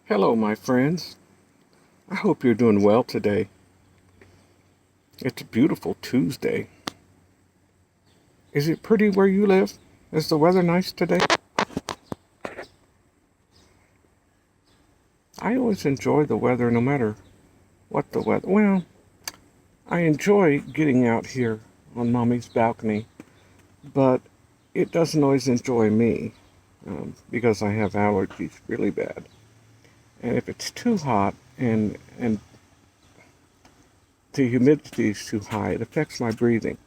Hello, my friends. I hope you're doing well today. It's a beautiful Tuesday. Is it pretty where you live? Is the weather nice today? I always enjoy the weather no matter what the weather. Well, I enjoy getting out here on Mommy's balcony, but it doesn't always enjoy me because I have allergies really bad. And if it's too hot and the humidity is too high, it affects my breathing.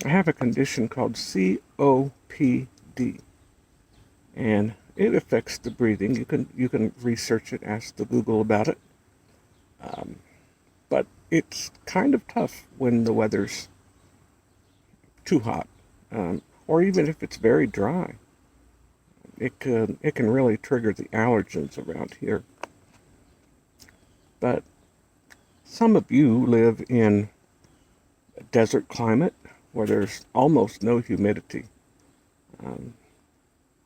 I have a condition called COPD, and it affects the breathing. You can research it, ask the Google about it. But it's kind of tough when the weather's too hot, or even if it's very dry. It can really trigger the allergens around here. But some of you live in a desert climate where there's almost no humidity.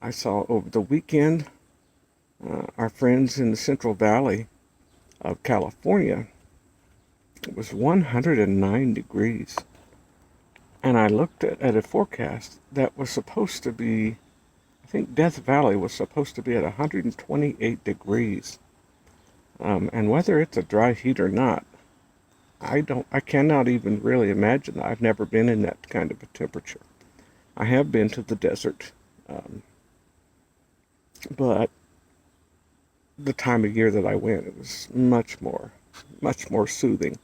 I saw over the weekend our friends in the Central Valley of California. It was 109 degrees. And I looked at a forecast that was supposed to be, I think Death Valley was supposed to be at 128 degrees. And whether it's a dry heat or not, I cannot even really imagine. I've never been in that kind of a temperature. I have been to the desert, but the time of year that I went, it was much more soothing.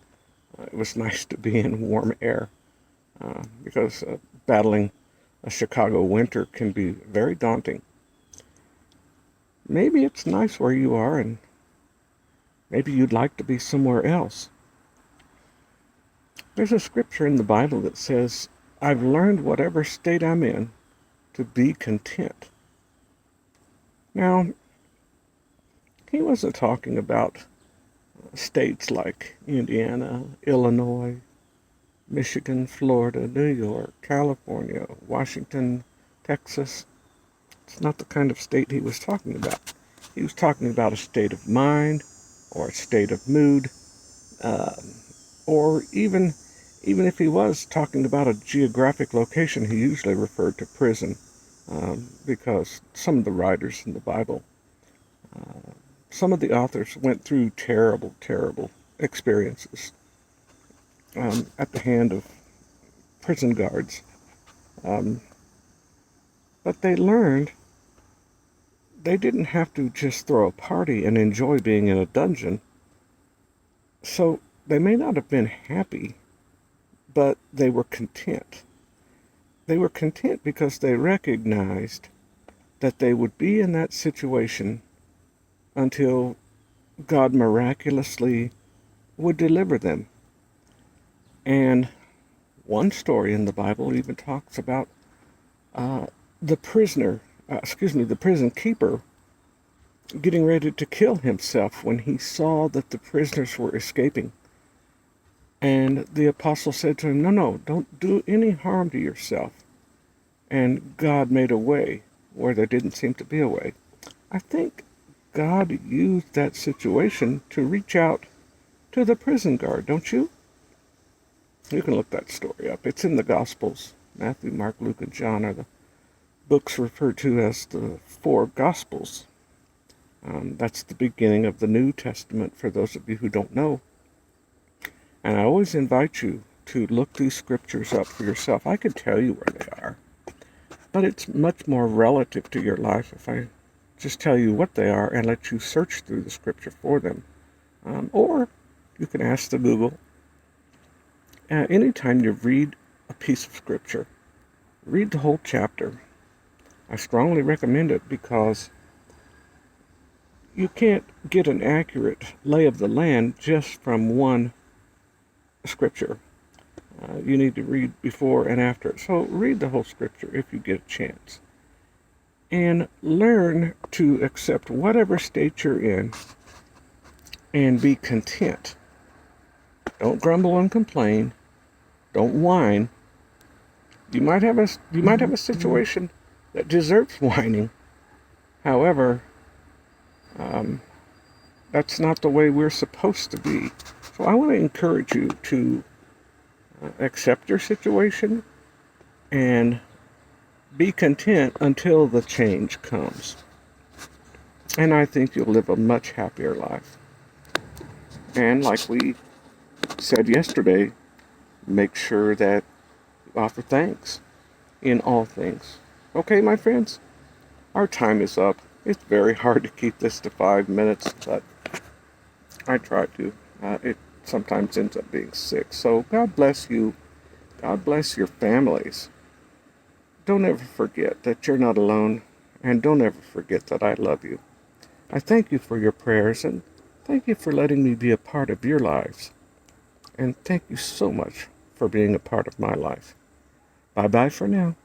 It was nice to be in warm air because battling a Chicago winter can be very daunting. Maybe it's nice where you are, and maybe you'd like to be somewhere else. There's a scripture in the Bible that says, I've learned whatever state I'm in to be content. Now, he wasn't talking about states like Indiana, Illinois, Michigan, Florida, New York, California, Washington, Texas. It's not the kind of state he was talking about. He was talking about a state of mind or a state of mood, or even if he was talking about a geographic location, he usually referred to prison, because some of the writers in the Bible, some of the authors went through terrible, terrible experiences at the hand of prison guards. Um, but they learned they didn't have to just throw a party and enjoy being in a dungeon. So they may not have been happy, but they were content. They were content because they recognized that they would be in that situation until God miraculously would deliver them. And one story in the Bible even talks about the the prison keeper getting ready to kill himself when he saw that the prisoners were escaping. And the apostle said to him, no, don't do any harm to yourself. And God made a way where there didn't seem to be a way. I think God used that situation to reach out to the prison guard, don't you? You can look that story up. It's in the Gospels. Matthew, Mark, Luke, and John are the books referred to as the four Gospels. That's the beginning of the New Testament for those of you who don't know. And I always invite you to look these scriptures up for yourself. I could tell you where they are, but it's much more relative to your life if I just tell you what they are and let you search through the scripture for them. Or you can ask the Google. Anytime you read a piece of scripture, read the whole chapter. I strongly recommend it because you can't get an accurate lay of the land just from one scripture. You need to read before and after. So read the whole scripture if you get a chance. And learn to accept whatever state you're in and be content. Don't grumble and complain. Don't whine. You might have a situation that deserves whining. However, That's not the way we're supposed to be. So I want to encourage you to accept your situation and be content until the change comes. And I think you'll live a much happier life. And like we said yesterday, make sure that you offer thanks in all things. Okay, my friends? Our time is up. It's very hard to keep this to 5 minutes, but I try to. It sometimes ends up being 6. So God bless you. God bless your families. Don't ever forget that you're not alone, and don't ever forget that I love you. I thank you for your prayers, and thank you for letting me be a part of your lives. And thank you so much for being a part of my life. Bye-bye for now.